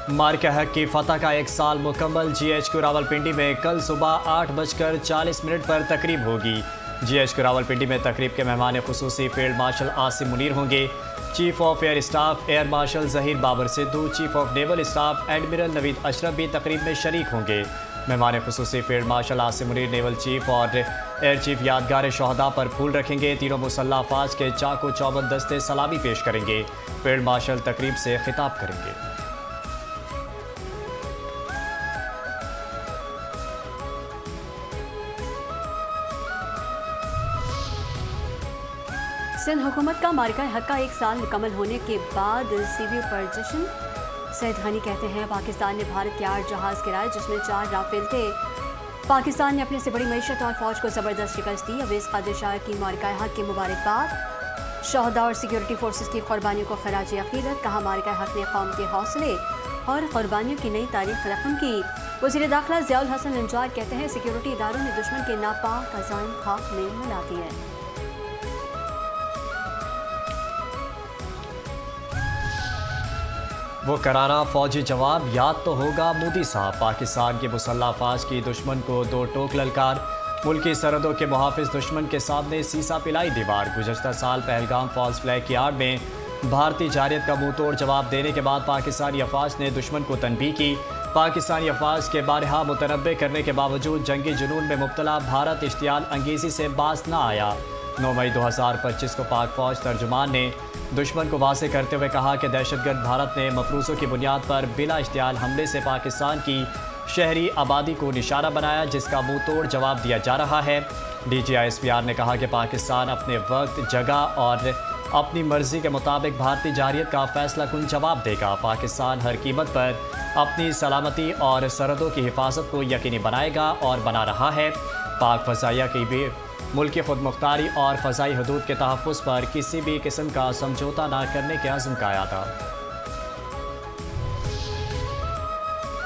मार्का हक की फतह का 1 साल मुकम्मल। GHQ रावलपिंडी में कल सुबह 8:40 पर तकरीब होगी। GHQ रावलपिंडी में तकरीब के मेहमान खुसूसी फील्ड मार्शल आसिम मुनीर होंगे। Chief of air staff air marshal Zaheer Babar Sidhu, chief of naval staff admiral Naveed Ashraf भी तकरीब में शरीक होंगे। मेहमान खुसूसी field marshal Asim Munir, naval chief और एयर चीफ यादगार शहदा पर फूल रखेंगे। तीनों मुसल्लह अफवाज के चाको चौबंद दस्ते सलामी पेश करेंगे। फील्ड मार्शल तकरीब से खिताब करेंगे। सिंध हुकूमत का मार्का हक का 1 साल मुकम्मल होने के बाद सीबीओ पर जश्न। सैयद हनी कहते हैं पाकिस्तान ने भारत के 8 जहाज़ गिराए जिसमें 4 राफेल थे। पाकिस्तान ने अपने से बड़ी मैशत और फौज को ज़बरदस्त शिकस्त दी। अवैस कादिर शाह की मार्का हक की मुबारकबाद। शहदा और सिक्योरिटी फोर्सेस की कुर्बानियों को खराज अकीदत। कहा मार्का हक ने कौम के हौसले और कुर्बानियों की नई तारीख रकम की। वज़ीर दाखिला ज़ियाउल हसन निजार कहते हैं सिक्योरिटी इदारों ने दुश्मन के नापाक अज़ाइम खाक में मिला दिए। वो करारा फौजी जवाब याद तो होगा मोदी साहब। पाकिस्तान के मुसल्लह अफवाज की दुश्मन को 2 टोक ललकार। मुल्की सरहदों के मुहाफिज दुश्मन के सामने सीसा पिलाई दीवार। गुज़श्ता साल पहलगाम फॉल्स फ्लैग की आड़ में भारतीय जारियत का मुंह तोड़ जवाब देने के बाद पाकिस्तानी अफवाज ने दुश्मन को तनबीह की। पाकिस्तानी अफवाज के बारहा मुतनब्बे करने के बावजूद जंगी जुनून में मुब्तला भारत इश्तियाल अंगेज़ी से बाज न आया। 9 मई 2025 को पाक फौज तर्जुमान ने दुश्मन को वाज़ेह करते हुए कहा कि दहशतगर्द भारत ने मफरूज़ों की बुनियाद पर बिला इश्तियाल हमले से पाकिस्तान की शहरी आबादी को निशाना बनाया, जिसका मुंह तोड़ जवाब दिया जा रहा है। DGISPR ने कहा कि पाकिस्तान अपने वक्त, जगह और अपनी मर्जी के मुताबिक भारतीय जारियत का फैसला कुन जवाब देगा। पाकिस्तान हर कीमत पर अपनी सलामती और सरहदों की हिफाजत को यकीनी बनाएगा और बना रहा है। पाक फ़ज़ाइया की भी मुल्की खुद मुख्तारी और फ़ज़ाई हदूद के तहफ़्फ़ुज़ पर किसी भी किस्म का समझौता न करने के अज़्म का आया था।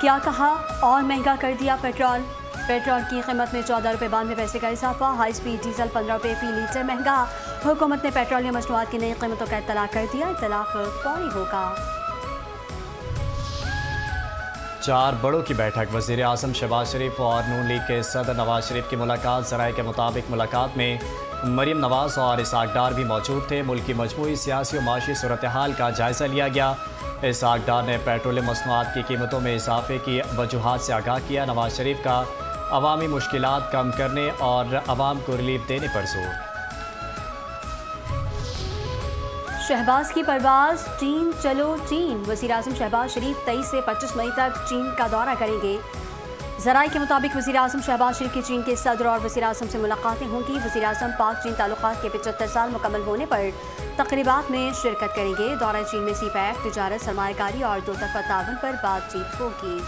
क्या कहा और महंगा कर दिया पेट्रोल। पेट्रोल की कीमत में 14 रुपये 92 पैसे का इजाफा। हाई स्पीड डीजल 15 रुपये फी लीटर महंगा। हुकूमत ने पेट्रोलियम मसनूआत की नई कीमतों का इत्तला कर दिया। इत्तला फौरी होगा। 4 बड़ों की बैठक। वज़ीर आज़म शहबाज शरीफ और नून लीग के सदर नवाज शरीफ की मुलाकात। ज़राए के मुताबिक मुलाकात में मरीम नवाज और इसहाक डार भी मौजूद थे। मुल्क की मजमूई सियासी और माशी सूरत हाल का जायज़ा लिया गया। इसहाक डार ने पेट्रोलियम मसनूआत की कीमतों में इजाफे की वजूहात से आगाह किया। नवाज शरीफ का अवामी मुश्किलात कम करने और अवाम को रिलीफ देने पर जोर। शहबाज की परवाज चीन चलो चीन। वज़ीर आज़म शहबाज शरीफ 23 से 25 मई तक चीन का दौरा करेंगे। ज़राए के मुताबिक वज़ीर आज़म शहबाज शरीफ की चीन के सदर और वज़ीर आज़म से मुलाकातें होंगी। वज़ीर आज़म पाक चीन ताल्लुकात के 75 साल मुकम्मल होने पर तकरीबात में शिरकत करेंगे। दौरा चीन में CPEC, तिजारत, सरमायाकारी और 2 तरफ़ा ताउन पर बातचीत होगी।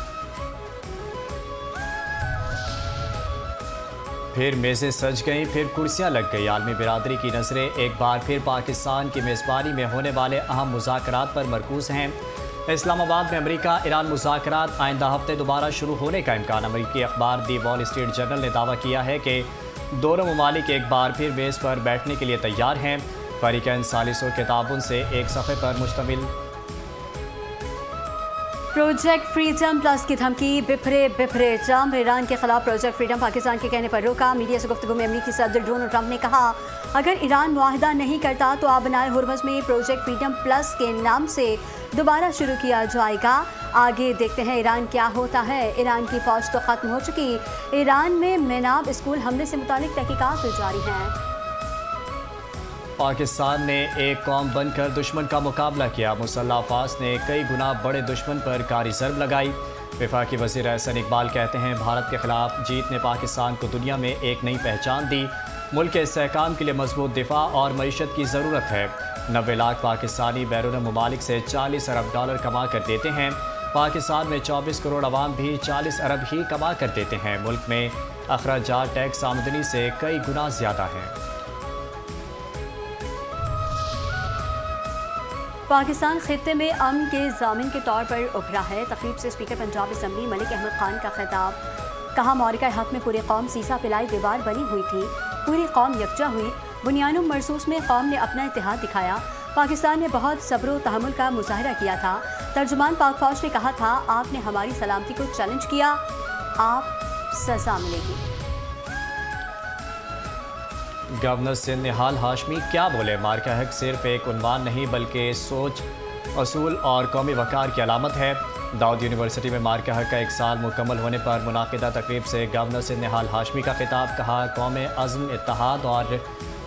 फिर मेज़ें सज गईं, फिर कुर्सियां लग गई। आलमी बिरादरी की नज़रें एक बार फिर पाकिस्तान की मेज़बानी में होने वाले अहम मुज़ाकरात पर मरकूज़ हैं। इस्लामाबाद में अमेरिका ईरान मुज़ाकरात आइंदा हफ्ते दोबारा शुरू होने का इम्कान। अमेरिकी अखबार दी वॉल स्ट्रीट जर्नल ने दावा किया है कि दोनों ममालिक एक बार फिर मेज़ पर बैठने के लिए तैयार हैं। फरीक़ैन सालिसों के ताबुन से एक सफ़े पर मुश्तमिल प्रोजेक्ट फ्रीडम प्लस की धमकी। बिफरे ट्रंप। ईरान के खिलाफ प्रोजेक्ट फ्रीडम पाकिस्तान के कहने पर रोका। मीडिया से गुफ्तगू में अमेरिकी सदर डोनाल्ड ट्रंप ने कहा अगर ईरान मुआहदा नहीं करता तो आबनाए हुर्मुज़ में प्रोजेक्ट फ्रीडम प्लस के नाम से दोबारा शुरू किया जाएगा। आगे देखते हैं ईरान क्या होता है। ईरान की फौज तो ख़त्म हो चुकी। ईरान में मेनाब स्कूल हमले से मुतालिक तहकीकात जारी हैं। पाकिस्तान ने एक कौम बनकर दुश्मन का मुकाबला किया। मुसल्लह अफवाज ने कई गुना बड़े दुश्मन पर कारी ज़रब लगाई। वफाकी वज़ीर एहसन इकबाल कहते हैं भारत के खिलाफ जीत ने पाकिस्तान को दुनिया में एक नई पहचान दी। मुल्क के इस्तेहकाम के लिए मजबूत दिफा और मईशत की ज़रूरत है। 90 लाख पाकिस्तानी बैरून मुमालिक से $40 अरब कमा कर देते हैं। पाकिस्तान में 24 करोड़ आवाम भी 40 अरब ही कमा कर देते हैं। मुल्क में अखराजात टैक्स आमदनी से कई गुना ज़्यादा हैं। पाकिस्तान खित्ते में अमन के ज़ामिन के तौर पर उभरा है। तकरीब से स्पीकर पंजाब असम्बली मलिक अहमद खान का खिताब। कहा मारिका हक में पूरी कौम सीसा पिलाई दीवार बनी हुई थी। पूरी कौम यकजा हुई। बुनियानुम मरसूस में कौम ने अपना इत्तेहाद दिखाया। पाकिस्तान ने बहुत सब्र तहम्मुल का मुजाहरा किया था। तर्जुमान पाक फौज ने कहा था, आपने हमारी सलामती को चैलेंज किया, आप सजा मिलेगी। गवर्नर सिंध निहाल हाशमी क्या बोले? मार्का हक सिर्फ एक उन्वान नहीं बल्कि सोच, असूल और कौमी वकार की अलामत है। दाऊद यूनिवर्सिटी में मार्का हक का 1 साल मुकम्मल होने पर मुनाकिदा तकरीब से गवर्नर सिंध निहाल हाशमी का खिताब। कहा, कौमें अज़्म, इत्तेहाद और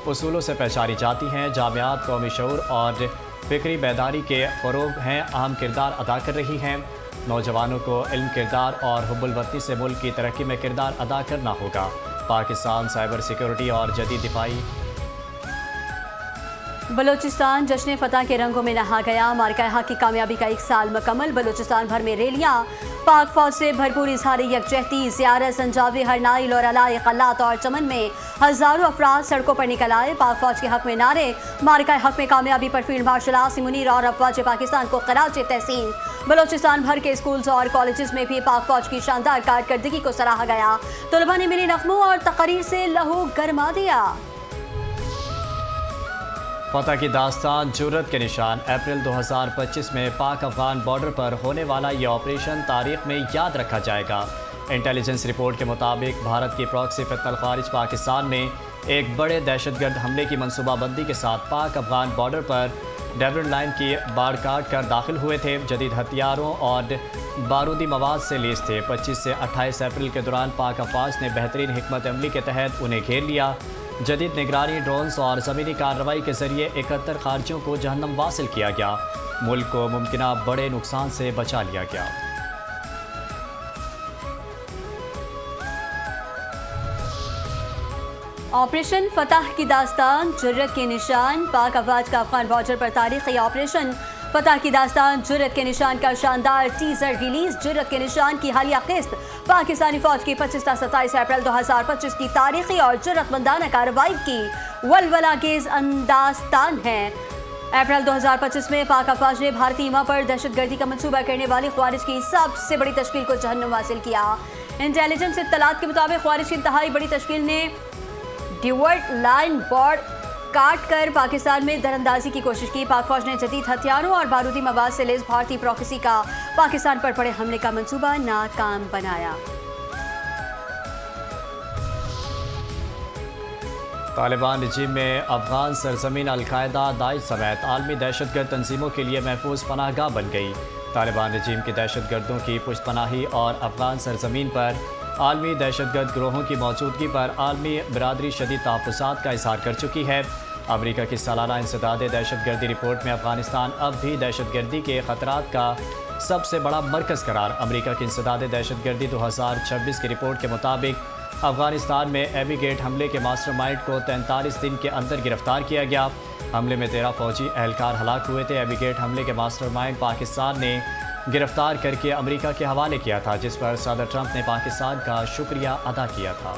उसूलों से पहचानी जाती हैं। जामियात कौमी शऊर और फ़िक्री बेदारी के फ़रोग़ हैं अहम किरदार अदा कर रही हैं। नौजवानों को इल्म, किरदार और हुब्बुल वतनी से मुल्क की तरक्की में किरदार अदा करना होगा। पाकिस्तान साइबर सिक्योरिटी और जदीद दिफाई। बलूचिस्तान जश्न फतह के रंगों में नहा गया। मार्का हक की कामयाबी का 1 साल मुकम्मल। बलूचिस्तान भर में रैलियां, पाक फौज से भरपूर इजहार यकजहती। ज़ियारत, संजावी, हरनाइल और अलाई कल्लात और चमन में हज़ारों अफराद सड़कों पर निकल आए। पाक फौज के हक में नारे। मार्का हक में कामयाबी पर फील्ड मार्शल आसिम मुनीर और अफवाज पाकिस्तान को खराज तहसीन। बलूचिस्तान भर के स्कूल्स और कॉलेजेस में भी पाक फौज की शानदार कारकर्दगी को सराहा गया। तलबा ने मिली नगमों और तकरीर से लहू गरमा दिया। फतह की दास्तान, जुर्रत के निशान। अप्रैल 2025 में पाक अफगान बॉर्डर पर होने वाला ये ऑपरेशन तारीख में याद रखा जाएगा। इंटेलिजेंस रिपोर्ट के मुताबिक भारत की प्रॉक्सी फितनल खारिज पाकिस्तान में एक बड़े दहशतगर्द हमले की मनसूबाबंदी के साथ पाक अफगान बॉर्डर पर डेविड लाइन की बाड़ काट कर दाखिल हुए थे। जदीद हथियारों और बारूदी मवाद से लैस थे। 25 से 28 अप्रैल के दौरान पाक अफवाज ने बेहतरीन हिकमत अमली के तहत उन्हें घेर लिया। जदीद निगरानी, ड्रोन्स और ज़मीनी कार्रवाई के जरिए 71 खारजियों को जहन्नम वासिल किया गया। मुल्क को मुमकिन बड़े नुकसान से बचा लिया गया। ऑपरेशन फतह की दास्तान, जुर्रत के निशान। पाक अफवाज का अफगान बॉर्डर पर तारीखी ऑपरेशन फतह की दास्तान, जुर्रत के निशान का शानदार टीजर रिलीज। जुर्रत के निशान की हालिया किस्त पाकिस्तानी फौज की 25 से 27 अप्रैल 2025 की तारीखी और जुर्रतमंदाना कार्रवाई की वलवलागेज अंदास्तान है। अप्रैल 2025 में पाक अफवाज ने भारतीय सीमा पर दहशतगर्दी का मंसूबा करने वाली ख्वारिज की सबसे बड़ी तश्कील को जहन्नुम हासिल किया। इंटेलिजेंस इत्तलात के मुताबिक ख्वारिज की इंतहाई बड़ी तश्कील ने डिवर्ट लाइन बॉर्ड काट कर पाकिस्तान में दरअंदाजी की कोशिश की। पाक फौज ने जदीद हथियारों और बारूदी मवाद से लैस भारतीय प्रॉक्सी का पाकिस्तान पर पड़े हमले का मंसूबा नाकाम बनाया। तालिबान रजीम में अफगान सरजमीन अलकायदा, दाइश समेत आलमी दहशतगर्द तंजीमों के लिए महफूज पनाहगाह बन गई। तालिबान रजीम की दहशतगर्दों की पुष्पनाही और अफगान सरजमीन पर आलमी दहशतगर्द ग्रोहों की मौजूदगी पर आलमी बरादरी शदीद तहफ़्फ़ुज़ात का इज़हार कर चुकी है। अमरीका की सालाना इंसदाद दहशतगर्दी रिपोर्ट में अफगानिस्तान अब भी दहशतगर्दी के ख़तरात का सबसे बड़ा मरकज़ करार। अमरीका की इंसदाद दहशतगर्दी 2026 की रिपोर्ट के मुताबिक अफगानिस्तान में एबी गेट हमले के मास्टरमाइंड को 43 दिन के अंदर गिरफ्तार किया गया। हमले में 13 फौजी एहलकार हलाक हुए थे। एबी गेट हमले के मास्टरमाइंड पाकिस्तान ने गिरफ्तार करके अमेरिका के हवाले किया था, जिस पर सदर ट्रंप ने पाकिस्तान का शुक्रिया अदा किया था।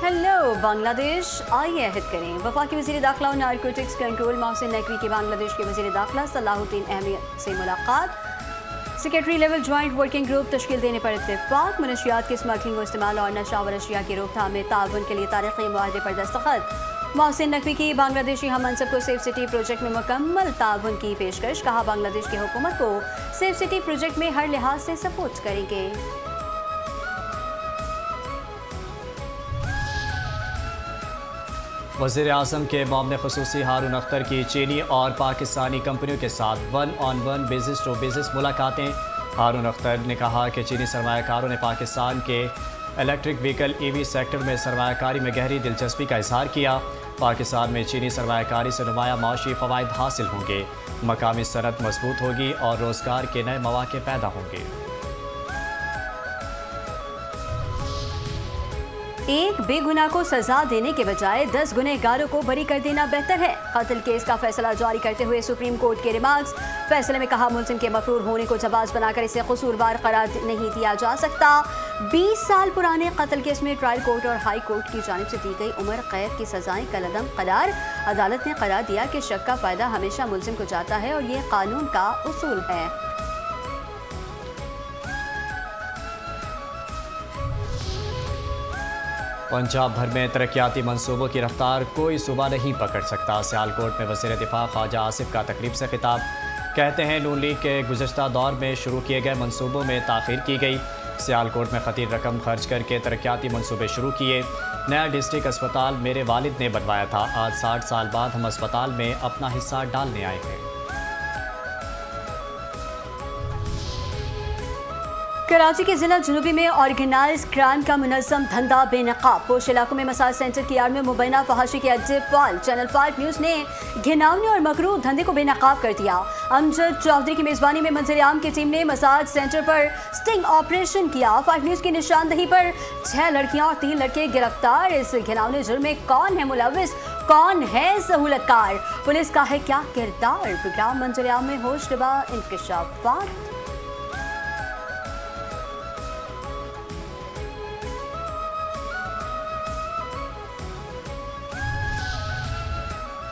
हेलो बांग्लादेश, आइए अहद करें। वफाकी वज़ीर दाखिला और नारकोटिक्स कंट्रोल मोहसिन नकवी की बांग्लादेश के वज़ीर दाखिला सलाहुद्दीन अहमद से मुलाकात। Secretary level joint working group तश्कील देने पर इत्तेफाक। मनशियात की स्मगलिंग व इस्तेमाल और नशावर अशिया की रोकथाम में ताउन के लिए तारीखी मुआहदे पर दस्तखत। मोहसिन नकवी की बांग्लादेशी हम मनसब को सेफ सिटी प्रोजेक्ट में मुकम्मल ताउन की पेशकश। कहा, बांग्लादेश की हुकूमत को सेफ सिटी प्रोजेक्ट में हर लिहाज से सपोर्ट करेंगे। वज़ीर आज़म के मामले ख़ुसूसी हारून अख्तर की चीनी और पाकिस्तानी कंपनियों के साथ 1-on-1 बिज़नेस टू बिज़नेस मुलाकातें। हारून अख्तर ने कहा कि चीनी सरमायाकारों ने पाकिस्तान के इलेक्ट्रिक व्हीकल EV सेक्टर में सरमायाकारी में गहरी दिलचस्पी का इज़हार किया। पाकिस्तान में चीनी सरमायाकारी से नुमाया माशी फ़वाइद हासिल होंगे, मकामी सनत मजबूत होगी और रोज़गार के नए मौक़े पैदा होंगे। एक बेगुनाह को सजा देने के बजाय 10 गुनहगारों को बरी कर देना बेहतर है। कत्ल केस का फैसला जारी करते हुए सुप्रीम कोर्ट के रिमार्क्स। फैसले में कहा, मुलजिम के मफरूर होने को जवाज बनाकर इसे कसूरवार करार नहीं दिया जा सकता। 20 साल पुराने कत्ल केस में ट्रायल कोर्ट और हाई कोर्ट की जानिब से दी गई उम्र कैद की सजाएं कलअदम करार। अदालत ने करार दिया कि शक का फायदा हमेशा मुलजिम को जाता है और ये कानून का उसूल है। पंजाब भर में तरक्याती मंसूबों की रफ्तार कोई सूबा नहीं पकड़ सकता। सियालकोट में वज़ीर दिफा ख्वाजा आसिफ का तकरीब से खिताब। कहते हैं नून लीग के गुज़श्ता दौर में शुरू किए गए मंसूबों में ताख़ीर की गई। सियालकोट में खतीर रकम खर्च करके तरक्याती मंसूबे शुरू किए। नया डिस्ट्रिक्ट अस्पताल मेरे वालिद ने बनवाया था। आज 60 साल बाद हम अस्पताल में अपना हिस्सा डालने आए हैं। कराची के जिला जुनूबी में ऑर्गेनाइज क्राइम का मुनज़्ज़म धंधा बेनकाब। पोश इलाकों में मसाज सेंटर की आड़ में मुबैना फहाशी के अड्डे फाल। चैनल 5 न्यूज़ ने घिनौने और मकरूह धंधे को बेनकाब कर दिया। अमजद चौधरी की मेज़बानी में मंजर आम की टीम ने मसाज सेंटर पर स्टिंग ऑपरेशन किया। 5 न्यूज़ की निशानदही पर 6 लड़कियां और 3 लड़के गिरफ्तार। इस घिनौने जुर्म में कौन है मुलविस, कौन है सहूलतकार, पुलिस का है क्या किरदार? प्रोग्राम मंजर आम में होशरुबा इंकशाफात।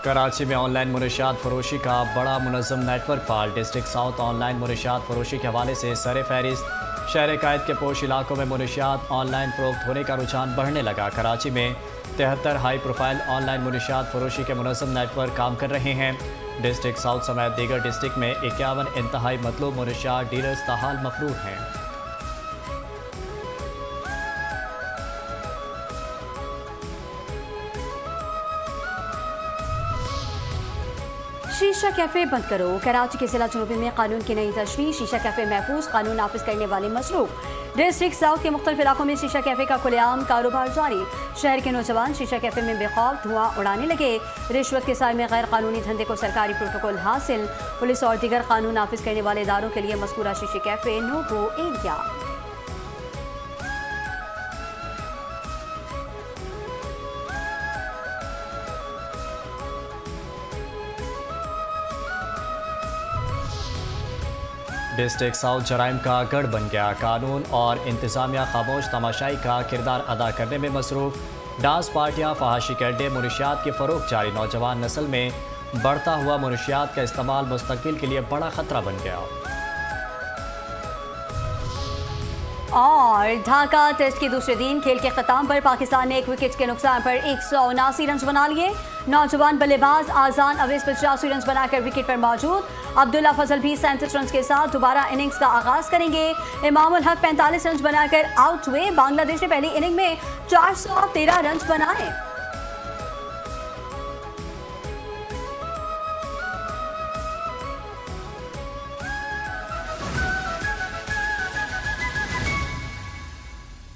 कराची में ऑनलाइन मुनशियात फरोशी का बड़ा मुनज़्ज़म नेटवर्क फाल। डिस्ट्रिक्ट साउथ ऑनलाइन मुनशियात फरोशी के हवाले से सर फहरिस्त। शहर कायद के पोश इलाकों में मुनशियात ऑनलाइन फ़रोख्त होने का रुझान बढ़ने लगा। कराची में 73 हाई प्रोफाइल ऑनलाइन मुनशियात फरोशी के मुनज़्ज़म नेटवर्क काम कर रहे हैं। डिस्ट्रिक्ट साउथ समेत दीगर डिस्ट्रिक्ट में 51 इंतहाई मतलूब मुनशियात डीलर्स ताहाल मफरूर हैं। शीशा कैफे बंद करो। कराची के जिला जुनूबी में कानून की नई तशरीह। शीशा कैफे महफूज, कानून नाफिज करने वाले मसरूफ। डिस्ट्रिक्ट साउथ के मुख्तलिफ इलाकों में शीशा कैफे का खुलेआम कारोबार जारी। शहर के नौजवान शीशा कैफे में बेखौफ धुआं उड़ाने लगे। रिश्वत के साय में गैर कानूनी धंधे को सरकारी प्रोटोकॉल हासिल। पुलिस और दीगर कानून नाफिज करने वाले इदारों के लिए मज़कूरा शीशा cafe no go area. District south जराइम का गढ़ बन गया। कानून और इंतज़ामिया खामोश तमाशाई का किरदार अदा करने में मसरूफ़। डांस पार्टियाँ, फहाशी के अड्डे, मुनशियात की फ़रोख्त जारी। नौजवान नस्ल में बढ़ता हुआ मुनशियात का इस्तेमाल मुस्तक़बिल के लिए बड़ा ख़तरा बन गया। और ढाका टेस्ट के दूसरे दिन खेल के ख़त्म पर पाकिस्तान ने 1 विकेट के नुकसान पर 179 रन बना लिए। नौजवान बल्लेबाज आजान अवैस 85 रन बनाकर विकेट पर मौजूद। अब्दुल्ला फजल भी 37 रन के साथ दोबारा इनिंग्स का आगाज करेंगे। इमामुल हक 45 रन बनाकर आउट हुए। बांग्लादेश ने पहली इनिंग में 413 रन बनाए।